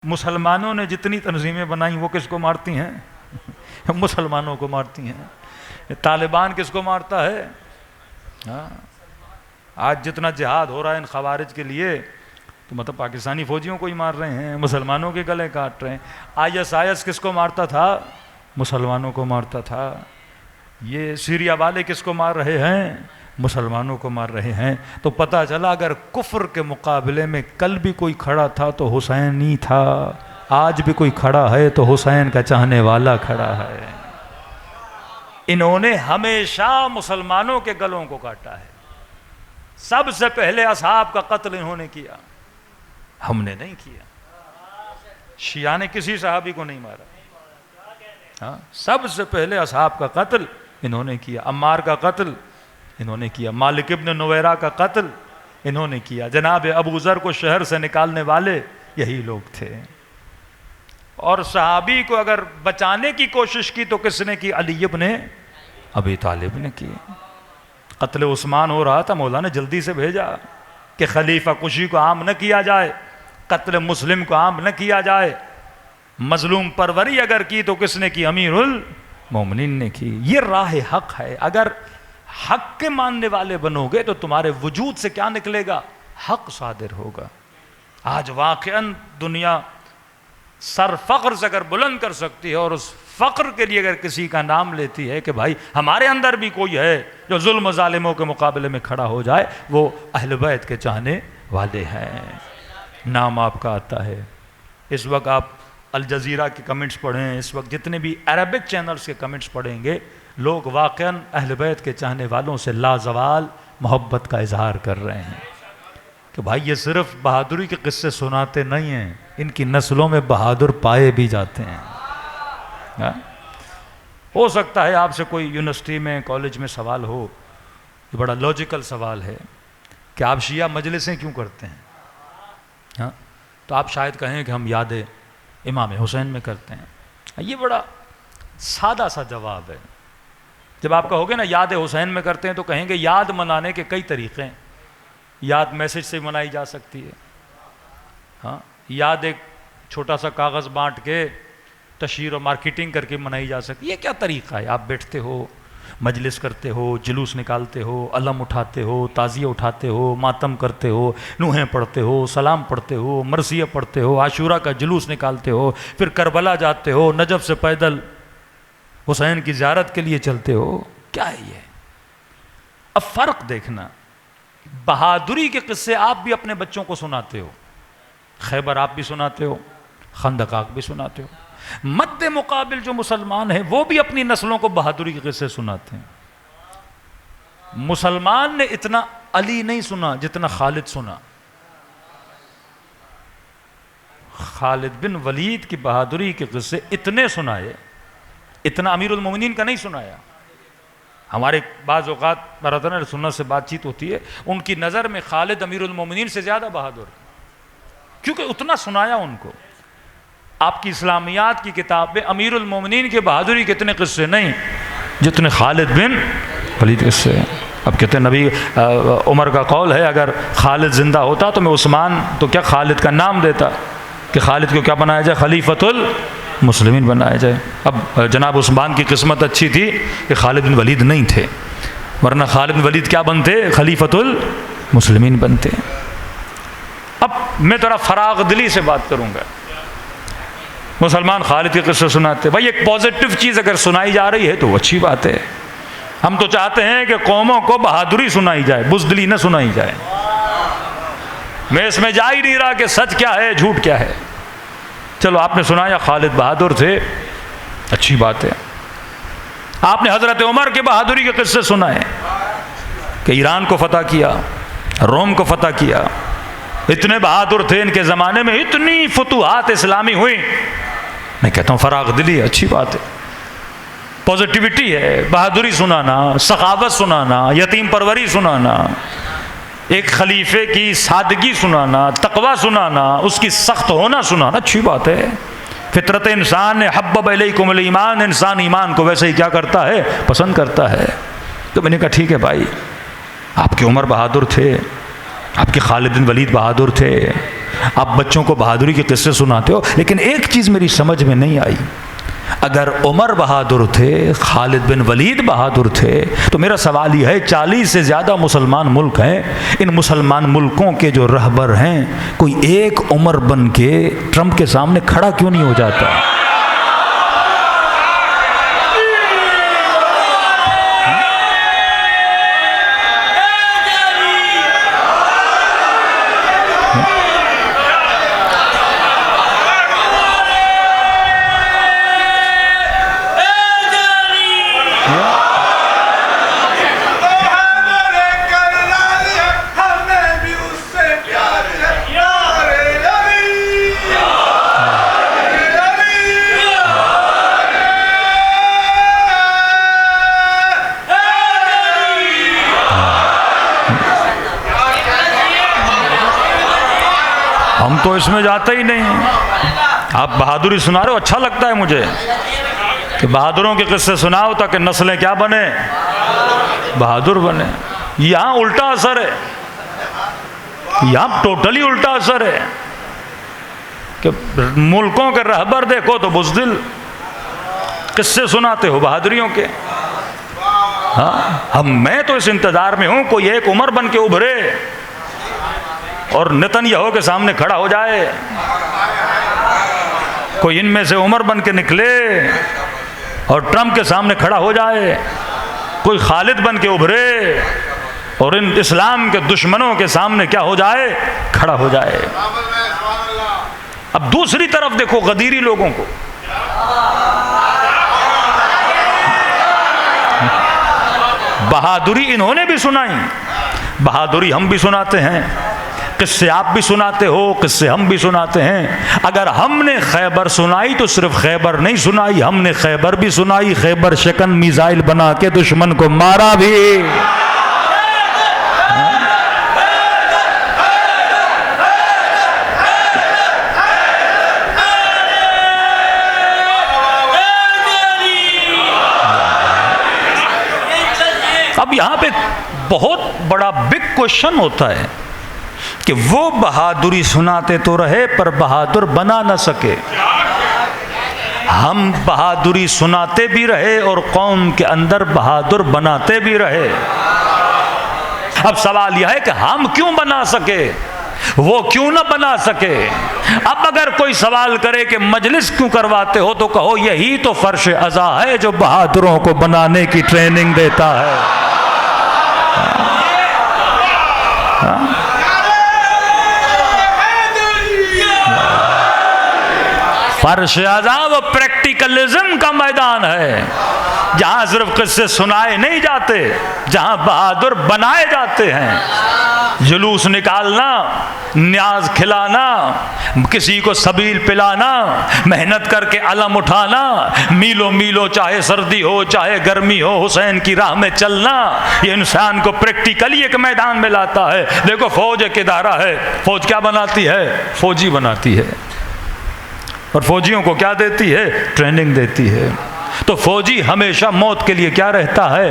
मुसलमानों ने जितनी तंजीमें बनाई वो किसको मारती हैं? मुसलमानों को मारती हैं। तालिबान किसको मारता है? हाँ, आज जितना जिहाद हो रहा है इन खवारिज के लिए तो मतलब पाकिस्तानी फौजियों को ही मार रहे हैं, मुसलमानों के गले काट रहे हैं। ISIS किसको मारता था? मुसलमानों को मारता था। ये सीरिया वाले किसको मार रहे हैं? मुसलमानों को मार रहे हैं। तो पता चला अगर कुफ्र के मुकाबले में कल भी कोई खड़ा था तो हुसैन ही था, आज भी कोई खड़ा है तो हुसैन का चाहने वाला खड़ा है। इन्होंने हमेशा मुसलमानों के गलों को काटा है। सबसे पहले असहाब का कत्ल इन्होंने किया, हमने नहीं किया। शिया ने किसी सहाबी को नहीं मारा। हाँ, सबसे पहले असहाब का कत्ल इन्होंने किया। अम्मार का कत्ल इन्होंने किया। मालिक इब्न नुवैरा का कत्ल इन्होंने किया। जनाब अबू ज़र को शहर से निकालने वाले यही लोग थे। और सहाबी को अगर बचाने की कोशिश की तो किसने की? अली इब्न अबी तालिब ने की। कत्ल उस्मान हो रहा था, मौला ने जल्दी से भेजा कि खलीफा कुशी को आम न किया जाए, कत्ल मुस्लिम को आम न किया जाए। मजलूम परवरी अगर की तो किसने की? अमीरुल मोमिनीन ने की। ये राह हक है। अगर हक के मानने वाले बनोगे तो तुम्हारे वजूद से क्या निकलेगा? हक सादिर होगा। आज वाक़अन दुनिया सर फ़ख्र से अगर बुलंद कर सकती है और उस फ़ख्र के लिए अगर किसी का नाम लेती है कि भाई हमारे अंदर भी कोई है जो जुल्म ज़ालिमों के मुकाबले में खड़ा हो जाए, वो अहल बैत के चाहने वाले हैं। नाम आपका आता है। इस वक्त आप अल जज़ीरा के कमेंट्स पढ़ें, इस वक्त जितने भी अरबिक चैनल्स के कमेंट्स पढ़ेंगे, लोग वाक़अन अहल बैत के चाहने वालों से लाजवाल मोहब्बत का इजहार कर रहे हैं कि भाई ये सिर्फ बहादुरी के किस्से सुनाते नहीं हैं, इनकी नस्लों में बहादुर पाए भी जाते हैं। हा? हो सकता है आपसे कोई यूनिवर्सिटी में, कॉलेज में सवाल हो, ये बड़ा लॉजिकल सवाल है कि आप शिया मजलिसें क्यों करते हैं? हाँ, तो आप शायद कहें कि हम याद इमाम हुसैन में करते हैं। ये बड़ा सादा सा जवाब है। जब आप कहोगे ना याद हुसैन में करते हैं तो कहेंगे याद मनाने के कई तरीक़े हैं। याद मैसेज से मनाई जा सकती है। हाँ, याद एक छोटा सा कागज़ बांट के तशहीर और मार्केटिंग करके मनाई जा सकती है। ये क्या तरीक़ा है? आप बैठते हो, मजलिस करते हो, जुलूस निकालते हो, अलम उठाते हो, ताज़िया उठाते हो, मातम करते हो, नूहें पढ़ते हो, सलाम पढ़ते हो, मरसिया पढ़ते हो, आशूरा का जुलूस निकालते हो, फिर करबला जाते हो, नजफ से पैदल हुसैन की ज़ियारत के लिए चलते हो। क्या है ये? अब फ़र्क देखना। बहादुरी के किस्से आप भी अपने बच्चों को सुनाते हो, खैबर आप भी सुनाते हो, खंदक आप भी सुनाते हो। मद्दे मुकाबिल जो मुसलमान हैं वो भी अपनी नस्लों को बहादुरी के किस्से सुनाते हैं। मुसलमान ने इतना अली नहीं सुना जितना खालिद सुना। खालिद बिन वलीद की बहादुरी के किस्से इतने सुनाए, इतना अमीरुल मोमिनीन का नहीं सुनाया। हमारे बाज़ औक़ात बरदर सुन्नत से बातचीत होती है, उनकी नज़र में खालिद अमीरुल मोमिनीन से ज़्यादा बहादुर, क्योंकि उतना सुनाया उनको। आपकी इस्लामियात की किताब में अमीरुल मोमिनीन के बहादुरी के इतने किस्से नहीं जितने खालिद बिन वलीद किस्से। अब कहते हैं नबी उमर का कौल है अगर खालिद ज़िंदा होता तो मैं उस्मान, तो क्या खालिद का नाम देता कि खालिद को क्या बनाया जाए? खलीफतुल मुस्लिमीन बनाया जाए। अब जनाब उस्मान की किस्मत अच्छी थी कि खालिद बिन वलीद नहीं थे, वरना खालिद बिन वलीद क्या बनते? खलीफतुल मुस्लिमीन बनते। अब मैं थोड़ा फराग दिली से बात करूँगा। मुसलमान खालिद के किस्से सुनाते। भाई एक पॉजिटिव चीज़ अगर सुनाई जा रही है तो अच्छी बात है। हम तो चाहते हैं कि कौमों को बहादुरी सुनाई जाए, बुज़दिली न सुनाई जाए। मैं इसमें जा ही नहीं रहा कि सच क्या है झूठ क्या है। चलो आपने सुनाया खालिद बहादुर थे, अच्छी बात है। आपने हज़रत उमर के बहादुरी के किस्से सुनाए कि ईरान को फ़तह किया, रोम को फ़तह किया, इतने बहादुर थे, इनके ज़माने में इतनी फतूहात इस्लामी हुई। मैं कहता हूँ फराग दिली है, अच्छी बात है, पॉजिटिविटी है। बहादुरी सुनाना, सखावत सुनाना, यतीम परवरी सुनाना, एक खलीफे की सादगी सुनाना, तकवा सुनाना, उसकी सख्त होना सुनाना, अच्छी बात है। फितरत इंसान ने हब्बब इलैकुमुल ईमान, इंसान ईमान को वैसे ही क्या करता है? पसंद करता है। तो मैंने कहा ठीक है भाई, आपके उमर बहादुर थे, आपके खालिद बिन वलीद बहादुर थे, आप बच्चों को बहादुरी के किस्से सुनाते हो, लेकिन एक चीज़ मेरी समझ में नहीं आई। अगर उमर बहादुर थे, खालिद बिन वलीद बहादुर थे, तो मेरा सवाल यह है 40 से ज़्यादा मुसलमान मुल्क हैं, इन मुसलमान मुल्कों के जो रहबर हैं, कोई एक उमर बन के ट्रंप के सामने खड़ा क्यों नहीं हो जाता? हम तो इसमें जाते ही नहीं। आप बहादुरी सुना रहे हो, अच्छा लगता है मुझे कि बहादुरों के किस्से सुनाओ ताकि नस्लें क्या बने, बहादुर बने। यहाँ उल्टा असर है, यहाँ टोटली उल्टा असर है कि मुल्कों के रहबर देखो तो बुज़दिल किस्से सुनाते हो बहादुरियों के। हाँ, मैं तो इस इंतजार में हूँ कोई एक उमर बन के उभरे और नेतन्याहू के सामने खड़ा हो जाए, कोई इनमें से उमर बन के निकले और ट्रंप के सामने खड़ा हो जाए, कोई खालिद बन के उभरे और इन इस्लाम के दुश्मनों के सामने क्या हो जाए, खड़ा हो जाए। अब दूसरी तरफ देखो गदीरी लोगों को, बहादुरी इन्होंने भी सुनाई, बहादुरी हम भी सुनाते हैं, किससे आप भी सुनाते हो, किससे हम भी सुनाते हैं। अगर हमने खैबर सुनाई तो सिर्फ खैबर नहीं सुनाई, हमने खैबर भी सुनाई, खैबर शिकन मिसाइल बना के दुश्मन को मारा भी। अब यहां पे बहुत बड़ा बिग क्वेश्चन होता है कि वो बहादुरी सुनाते तो रहे पर बहादुर बना न सके। हम बहादुरी सुनाते भी रहे और कौम के अंदर बहादुर बनाते भी रहे। अब सवाल यह है कि हम क्यों बना सके, वो क्यों ना बना सके। अब अगर कोई सवाल करे कि मजलिस क्यों करवाते हो, तो कहो यही तो फर्श अज़ा है जो बहादुरों को बनाने की ट्रेनिंग देता है। फर्श अज़ा वो प्रैक्टिकलिज्म का मैदान है, जहाँ सिर्फ किस्से सुनाए नहीं जाते, जहाँ बहादुर बनाए जाते हैं। जुलूस निकालना, न्याज खिलाना, किसी को सबील पिलाना, मेहनत करके अलम उठाना, मीलों मीलों चाहे सर्दी हो चाहे गर्मी हो हुसैन की राह में चलना, ये इंसान को प्रैक्टिकली एक मैदान में लाता है। देखो फौज एक इदारा है, फौज क्या बनाती है, फौजी बनाती है, और फौजियों को क्या देती है, ट्रेनिंग देती है। तो फौजी हमेशा मौत के लिए क्या रहता है,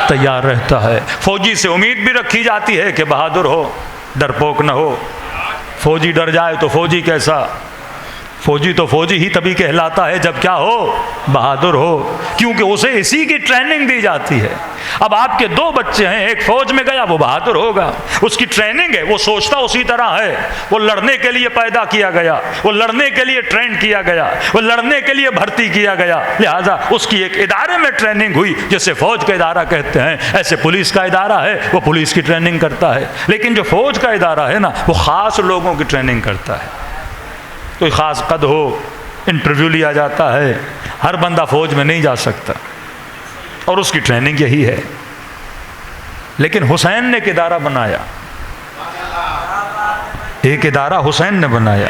तैयार रहता है। फौजी से उम्मीद भी रखी जाती है कि बहादुर हो, डरपोक न हो। फौजी डर जाए तो फौजी कैसा, फौजी तो फौजी ही तभी कहलाता है जब क्या हो, बहादुर हो, क्योंकि उसे इसी की ट्रेनिंग दी जाती है। अब आपके दो बच्चे हैं, एक फौज में गया वो बहादुर होगा, उसकी ट्रेनिंग है, वो सोचता उसी तरह है, वो लड़ने के लिए पैदा किया गया, वो लड़ने के लिए ट्रेन किया गया, वो लड़ने के लिए भर्ती किया गया, लिहाजा उसकी एक इदारे में ट्रेनिंग हुई जैसे फौज का इदारा कहते हैं। ऐसे पुलिस का इदारा है, वो पुलिस की ट्रेनिंग करता है। लेकिन जो फौज का इदारा है ना, वो ख़ास लोगों की ट्रेनिंग करता है। कोई ख़ास कद हो, इंटरव्यू लिया जाता है, हर बंदा फौज में नहीं जा सकता, और उसकी ट्रेनिंग यही है। लेकिन हुसैन ने एक इदारा बनाया, एक इदारा हुसैन ने बनाया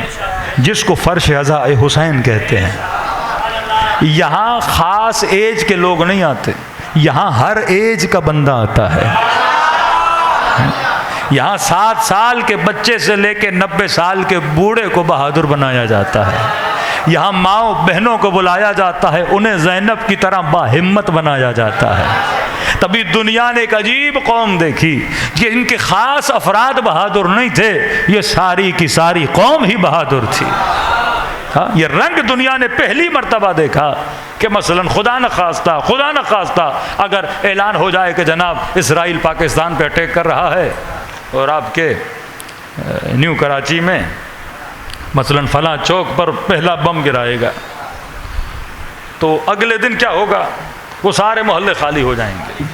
जिसको फर्श अज़ा हुसैन कहते हैं। यहाँ ख़ास एज के लोग नहीं आते, यहाँ हर एज का बंदा आता है। यहाँ 7 साल के बच्चे से लेकर 90 साल के बूढ़े को बहादुर बनाया जाता है। यहाँ माओ बहनों को बुलाया जाता है, उन्हें ज़ैनब की तरह बाहिम्मत बनाया जाता है, तभी दुनिया ने एक अजीब कौम देखी कि इनके खास अफराद बहादुर नहीं थे, ये सारी की सारी कौम ही बहादुर थी। हाँ, ये रंग दुनिया ने पहली मर्तबा देखा कि मसलन खुदा न खास्ता अगर ऐलान हो जाए कि जनाब इसराइल पाकिस्तान पे अटैक कर रहा है और आपके न्यू कराची में मसलन फला चौक पर पहला बम गिराएगा, तो अगले दिन क्या होगा, वो सारे मोहल्ले खाली हो जाएंगे।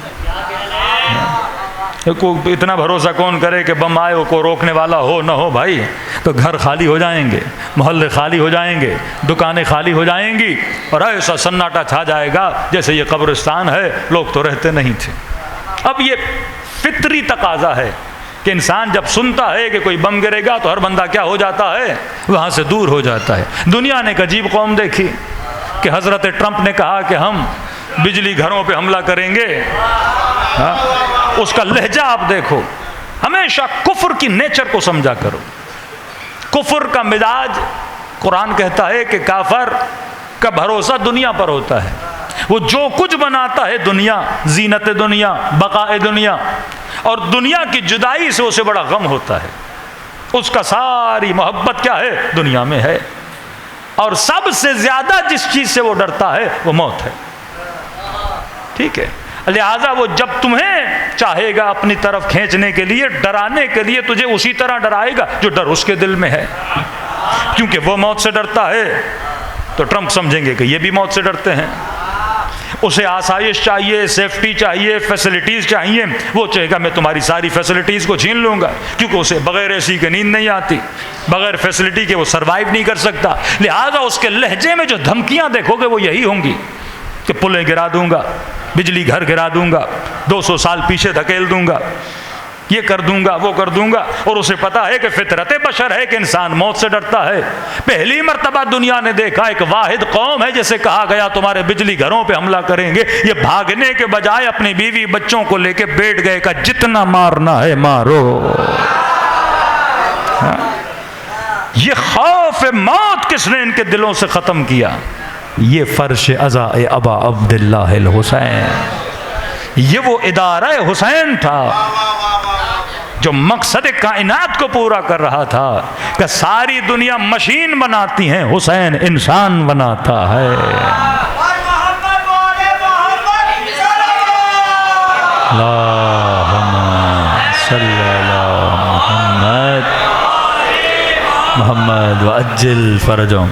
को इतना भरोसा कौन करे कि बम आए को रोकने वाला हो न हो भाई, तो घर खाली हो जाएंगे, मोहल्ले खाली हो जाएंगे, दुकानें खाली हो जाएंगी और ऐसा सन्नाटा छा जाएगा जैसे ये कब्रिस्तान है, लोग तो रहते नहीं थे। अब ये फितरी तकाजा है कि इंसान जब सुनता है कि कोई बम गिरेगा तो हर बंदा क्या हो जाता है, वहाँ से दूर हो जाता है। दुनिया ने एक अजीब कौम देखी कि हज़रत ट्रंप ने कहा कि हम बिजली घरों पे हमला करेंगे। हाँ? उसका लहजा आप देखो, हमेशा कुफ्र की नेचर को समझा करो। कुफ्र का मिजाज, कुरान कहता है कि काफर का भरोसा दुनिया पर होता है, वो जो कुछ बनाता है दुनिया, जीनत दुनिया, बकाए दुनिया, और दुनिया की जुदाई से उसे बड़ा गम होता है। उसका सारी मोहब्बत क्या है, दुनिया में है, और सबसे ज्यादा जिस चीज से वो डरता है वो मौत है। ठीक है, लिहाजा वो जब तुम्हें चाहेगा अपनी तरफ खींचने के लिए, डराने के लिए, तुझे उसी तरह डराएगा जो डर उसके दिल में है। क्योंकि वो मौत से डरता है तो ट्रंप समझेंगे कि ये भी मौत से डरते हैं। उसे आसाइश चाहिए, सेफ्टी चाहिए, फैसिलिटीज़ चाहिए, वो चाहेगा मैं तुम्हारी सारी फैसिलिटीज़ को छीन लूँगा, क्योंकि उसे बगैर एसी की नींद नहीं आती, बगैर फैसिलिटी के वो सर्वाइव नहीं कर सकता। लिहाजा उसके लहजे में जो धमकियाँ देखोगे वो यही होंगी कि पुलें गिरा दूंगा, बिजली घर गिरा दूंगा, 200 साल पीछे धकेल दूंगा, ये कर दूंगा, वो कर दूंगा। और उसे पता है कि फितरत बशर है कि इंसान मौत से डरता है। पहली मर्तबा दुनिया ने देखा एक वाहिद कौम है जिसे कहा गया तुम्हारे बिजली घरों पे हमला करेंगे, ये भागने के बजाय अपनी बीवी बच्चों को लेके बैठ गए का जितना मारना है मारो। हाँ? ये खौफ मौत किसने इनके दिलों से खत्म किया? ये फर्श अज़ा अबा अब्दुल्लाह अल हुसैन, ये वो इदारा हुसैन था जो मकसद कायनात को पूरा कर रहा था कि सारी दुनिया मशीन बनाती है, हुसैन इंसान बनाता है। मोहम्मद व अज्जिल फरजों।